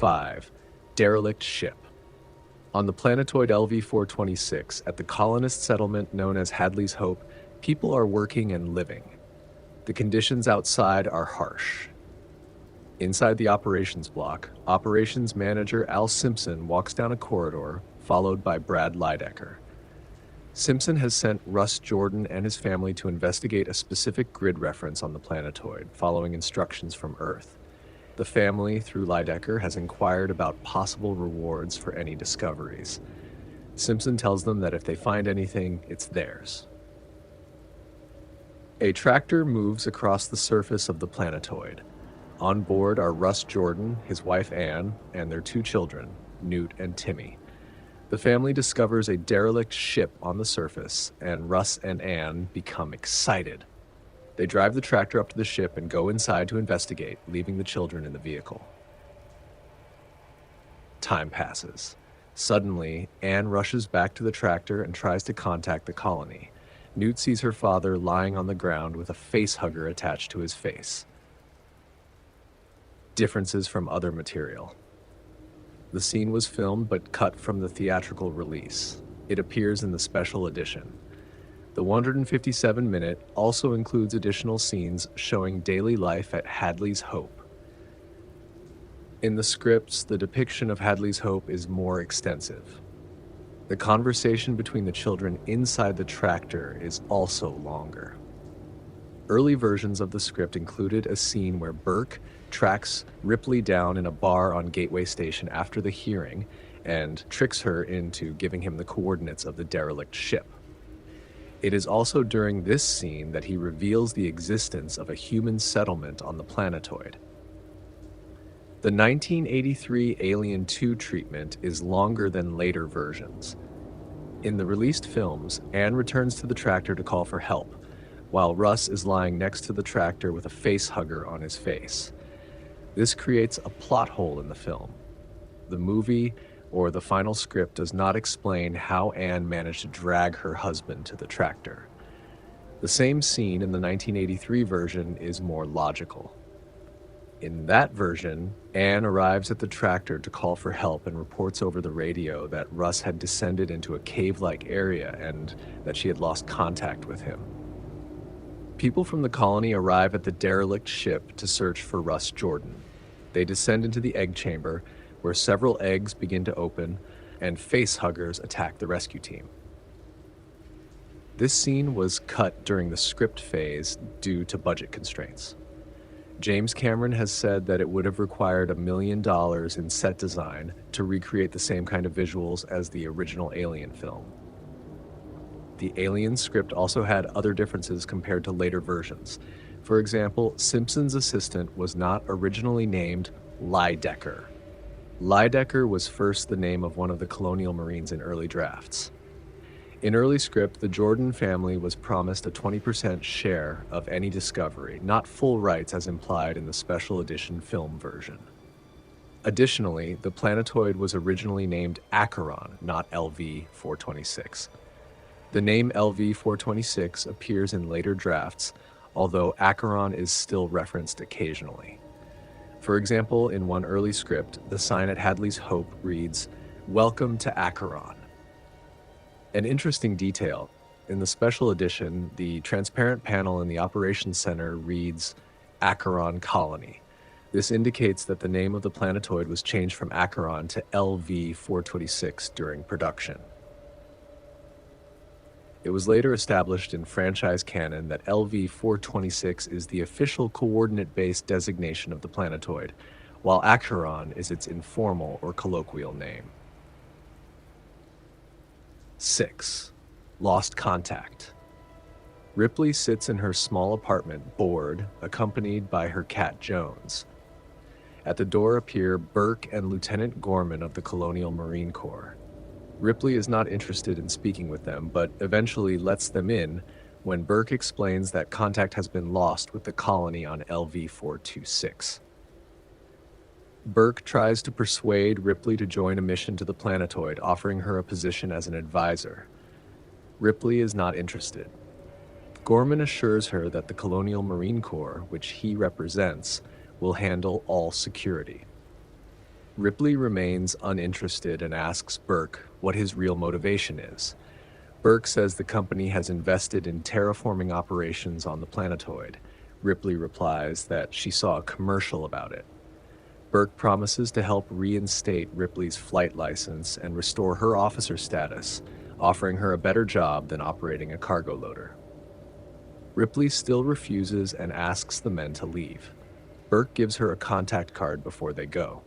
5. Derelict Ship. On the planetoid LV-426, at the colonist settlement known as Hadley's Hope, people are working and living. The conditions outside are harsh. Inside the operations block, operations manager Al Simpson walks down a corridor, followed by Brad Lydecker. Simpson has sent Russ Jorden and his family to investigate a specific grid reference on the planetoid, following instructions from Earth. The family, through Lydecker, has inquired about possible rewards for any discoveries. Simpson tells them that if they find anything, it's theirs. A tractor moves across the surface of the planetoid. On board are Russ Jorden, his wife Anne, and their 2 children, Newt and Timmy. The family discovers a derelict ship on the surface, and Russ and Anne become excited. They drive the tractor up to the ship and go inside to investigate, leaving the children in the vehicle. Time passes. Suddenly, Anne rushes back to the tractor and tries to contact the colony. Newt sees her father lying on the ground with a facehugger attached to his face. Differences from other material. The scene was filmed but cut from the theatrical release. It appears in the special edition. The 157-minute also includes additional scenes showing daily life at Hadley's Hope. In the scripts, the depiction of Hadley's Hope is more extensive. The conversation between the children inside the tractor is also longer. Early versions of the script included a scene where Burke tracks Ripley down in a bar on Gateway Station after the hearing and tricks her into giving him the coordinates of the derelict ship. It is also during this scene that he reveals the existence of a human settlement on the planetoid. The 1983 Alien 2 treatment is longer than later versions. In the released films, Anne returns to the tractor to call for help, while Russ is lying next to the tractor with a facehugger on his face. This creates a plot hole in the film. The movie or the final script does not explain how Anne managed to drag her husband to the tractor. The same scene in the 1983 version is more logical. In that version, Anne arrives at the tractor to call for help and reports over the radio that Russ had descended into a cave-like area and that she had lost contact with him. People from the colony arrive at the derelict ship to search for Russ Jorden. They descend into the egg chamber, where several eggs begin to open, and facehuggers attack the rescue team. This scene was cut during the script phase due to budget constraints. James Cameron has said that it would have required $1 million in set design to recreate the same kind of visuals as the original Alien film. The Alien script also had other differences compared to later versions. For example, Simpson's assistant was not originally named Lydecker. Lydecker was first the name of one of the colonial marines in early drafts. In early script, the Jorden family was promised a 20% share of any discovery, not full rights as implied in the special edition film version. Additionally, the planetoid was originally named Acheron, not LV-426. The name LV-426 appears in later drafts, although Acheron is still referenced occasionally. For example, in one early script, the sign at Hadley's Hope reads, "Welcome to Acheron." An interesting detail, in the special edition, the transparent panel in the operations center reads, Acheron Colony. This indicates that the name of the planetoid was changed from Acheron to LV-426 during production. It was later established in franchise canon that LV-426 is the official coordinate-based designation of the planetoid, while Acheron is its informal or colloquial name. 6. Lost contact. Ripley sits in her small apartment, bored, accompanied by her cat Jones. At the door appear Burke and Lieutenant Gorman of the Colonial Marine Corps. Ripley is not interested in speaking with them, but eventually lets them in when Burke explains that contact has been lost with the colony on LV-426. Burke tries to persuade Ripley to join a mission to the planetoid, offering her a position as an advisor. Ripley is not interested. Gorman assures her that the Colonial Marine Corps, which he represents, will handle all security. Ripley remains uninterested and asks Burke what his real motivation is. Burke says the company has invested in terraforming operations on the planetoid. Ripley replies that she saw a commercial about it. Burke promises to help reinstate Ripley's flight license and restore her officer status, offering her a better job than operating a cargo loader. Ripley still refuses and asks the men to leave. Burke gives her a contact card before they go.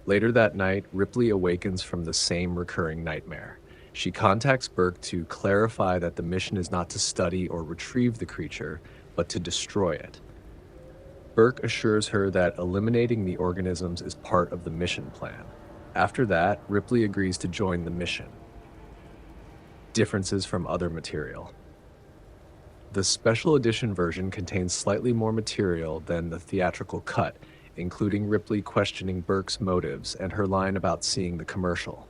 Later that night, Ripley awakens from the same recurring nightmare. She contacts Burke to clarify that the mission is not to study or retrieve the creature, but to destroy it. Burke assures her that eliminating the organisms is part of the mission plan. After that, Ripley agrees to join the mission. Differences from other material. The special edition version contains slightly more material than the theatrical cut, including Ripley questioning Burke's motives and her line about seeing the commercial.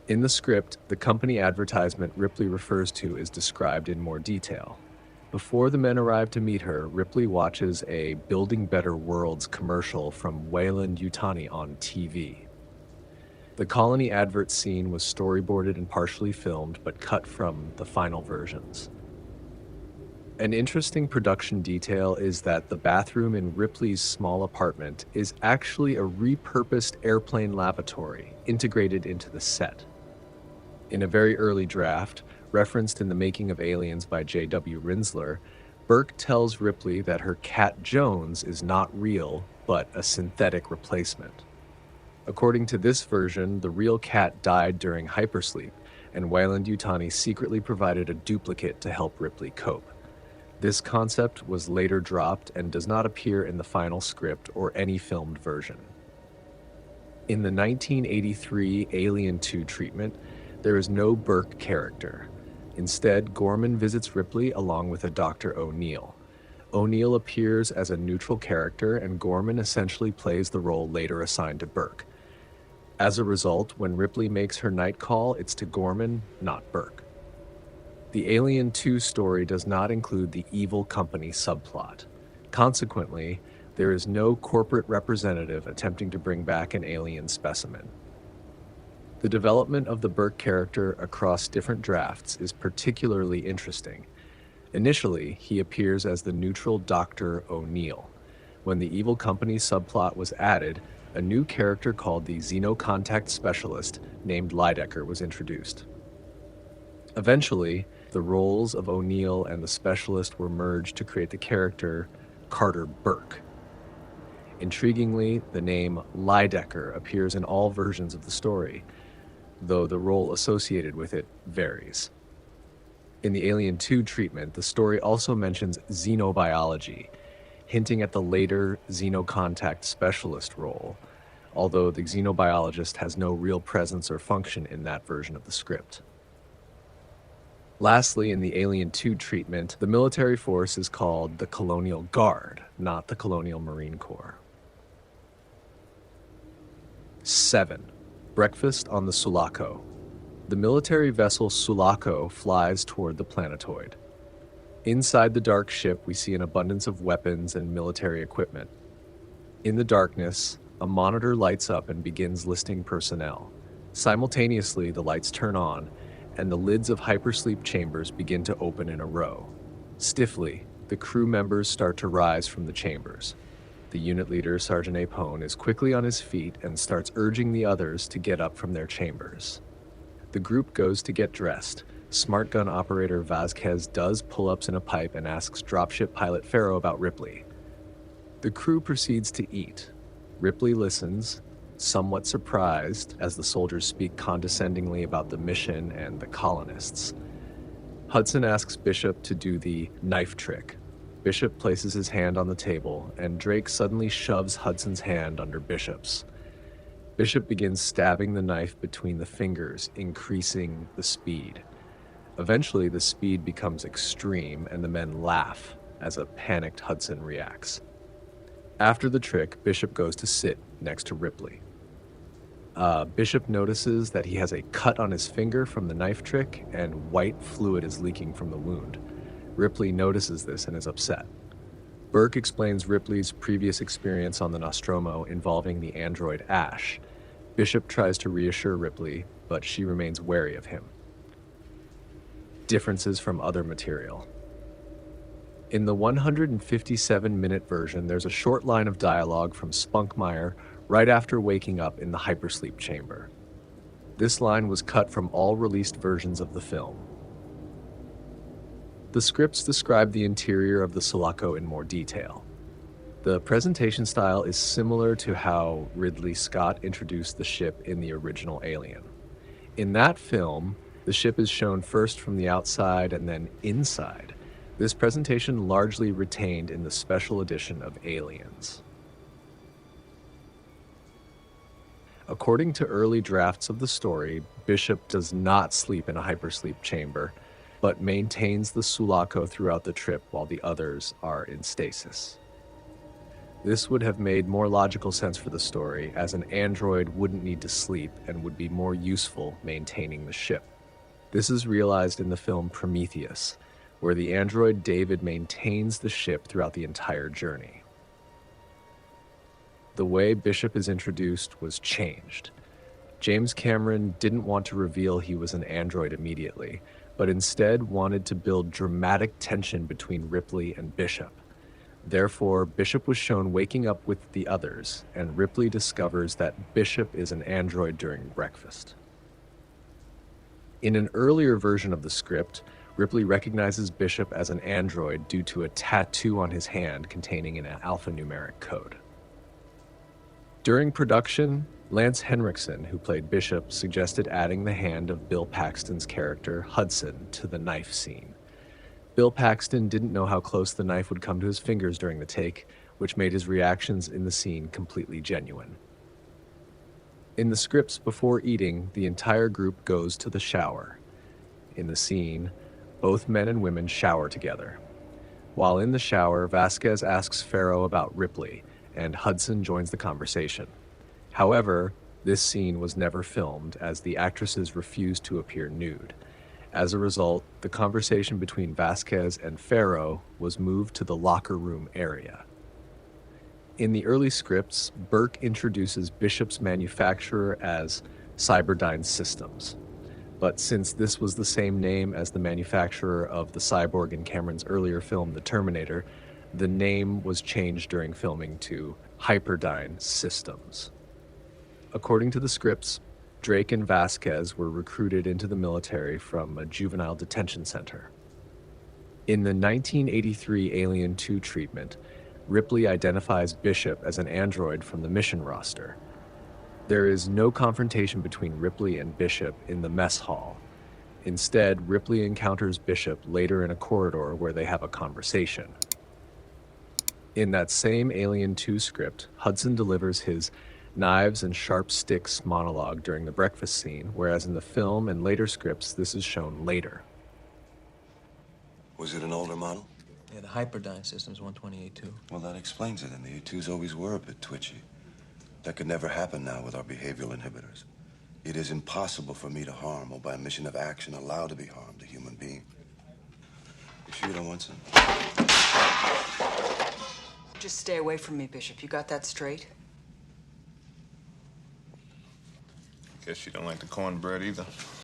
In the script, the company advertisement Ripley refers to is described in more detail. Before the men arrive to meet her, Ripley watches a Building Better Worlds commercial from Weyland-Yutani on TV. The colony advert scene was storyboarded and partially filmed, but cut from the final versions. An interesting production detail is that the bathroom in Ripley's small apartment is actually a repurposed airplane lavatory integrated into the set. In a very early draft, referenced in The Making of Aliens by J.W. Rinsler, Burke tells Ripley that her cat Jones is not real, but a synthetic replacement. According to this version, the real cat died during hypersleep, and Weyland-Yutani secretly provided a duplicate to help Ripley cope. This concept was later dropped and does not appear in the final script or any filmed version. In the 1983 Alien 2 treatment, there is no Burke character. Instead, Gorman visits Ripley along with a Dr. O'Neill. O'Neill appears as a neutral character, and Gorman essentially plays the role later assigned to Burke. As a result, when Ripley makes her night call, it's to Gorman, not Burke. The Alien 2 story does not include the evil company subplot. Consequently, there is no corporate representative attempting to bring back an alien specimen. The development of the Burke character across different drafts is particularly interesting. Initially, he appears as the neutral Dr. O'Neill. When the evil company subplot was added, a new character called the Xenocontact Specialist named Lydecker was introduced. Eventually, the roles of O'Neill and the Specialist were merged to create the character Carter Burke. Intriguingly, the name Lydecker appears in all versions of the story, though the role associated with it varies. In the Alien 2 treatment, the story also mentions xenobiology, hinting at the later Xenocontact Specialist role, although the xenobiologist has no real presence or function in that version of the script. Lastly, in the Alien 2 treatment, the military force is called the Colonial Guard, not the Colonial Marine Corps. 7. Breakfast on the Sulaco. The military vessel Sulaco flies toward the planetoid. Inside the dark ship, we see an abundance of weapons and military equipment. In the darkness, a monitor lights up and begins listing personnel. Simultaneously, the lights turn on, and the lids of hypersleep chambers begin to open in a row. Stiffly, the crew members start to rise from the chambers. The unit leader, Sergeant Apone, is quickly on his feet and starts urging the others to get up from their chambers. The group goes to get dressed. Smart gun operator Vasquez does pull-ups in a pipe and asks dropship pilot Farrow about Ripley. The crew proceeds to eat. Ripley listens, somewhat surprised as the soldiers speak condescendingly about the mission and the colonists. Hudson asks Bishop to do the knife trick. Bishop places his hand on the table, and Drake suddenly shoves Hudson's hand under Bishop's. Bishop begins stabbing the knife between the fingers, increasing the speed. Eventually, the speed becomes extreme, and the men laugh as a panicked Hudson reacts. After the trick, Bishop goes to sit next to Ripley. Bishop notices that he has a cut on his finger from the knife trick, and white fluid is leaking from the wound. Ripley notices this and is upset. Burke explains Ripley's previous experience on the Nostromo involving the android Ash. Bishop tries to reassure Ripley, but she remains wary of him. Differences from other material. In the 157-minute version, there's a short line of dialogue from Spunkmeyer right after waking up in the hypersleep chamber. This line was cut from all released versions of the film. The scripts describe the interior of the Sulaco in more detail. The presentation style is similar to how Ridley Scott introduced the ship in the original Alien. In that film, the ship is shown first from the outside and then inside. This presentation largely retained in the special edition of Aliens. According to early drafts of the story, Bishop does not sleep in a hypersleep chamber, but maintains the Sulaco throughout the trip while the others are in stasis. This would have made more logical sense for the story, as an android wouldn't need to sleep and would be more useful maintaining the ship. This is realized in the film Prometheus, where the android David maintains the ship throughout the entire journey. The way Bishop is introduced was changed. James Cameron didn't want to reveal he was an android immediately, but instead wanted to build dramatic tension between Ripley and Bishop. Therefore, Bishop was shown waking up with the others, and Ripley discovers that Bishop is an android during breakfast. In an earlier version of the script, Ripley recognizes Bishop as an android due to a tattoo on his hand containing an alphanumeric code. During production, Lance Henriksen, who played Bishop, suggested adding the hand of Bill Paxton's character, Hudson, to the knife scene. Bill Paxton didn't know how close the knife would come to his fingers during the take, which made his reactions in the scene completely genuine. In the scripts before eating, the entire group goes to the shower. In the scene, both men and women shower together. While in the shower, Vasquez asks Farrow about Ripley, and Hudson joins the conversation. However, this scene was never filmed, as the actresses refused to appear nude. As a result, the conversation between Vasquez and Farrow was moved to the locker room area. In the early scripts, Burke introduces Bishop's manufacturer as Cyberdyne Systems. But since this was the same name as the manufacturer of the cyborg in Cameron's earlier film, The Terminator, the name was changed during filming to Hyperdyne Systems. According to the scripts, Drake and Vasquez were recruited into the military from a juvenile detention center. In the 1983 Alien 2 treatment, Ripley identifies Bishop as an android from the mission roster. There is no confrontation between Ripley and Bishop in the mess hall. Instead, Ripley encounters Bishop later in a corridor where they have a conversation. In that same Alien 2 script, Hudson delivers his knives and sharp sticks monologue during the breakfast scene, whereas in the film and later scripts, this is shown later. Was it an older model? Yeah, the Hyperdyne System's 128.2. Well, that explains it, and the A2s always were a bit twitchy. That could never happen now with our behavioral inhibitors. It is impossible for me to harm, or by a mission of action allow to be harmed, a human being. You sure you don't want some? Just stay away from me, Bishop. You got that straight? Guess you don't like the cornbread either.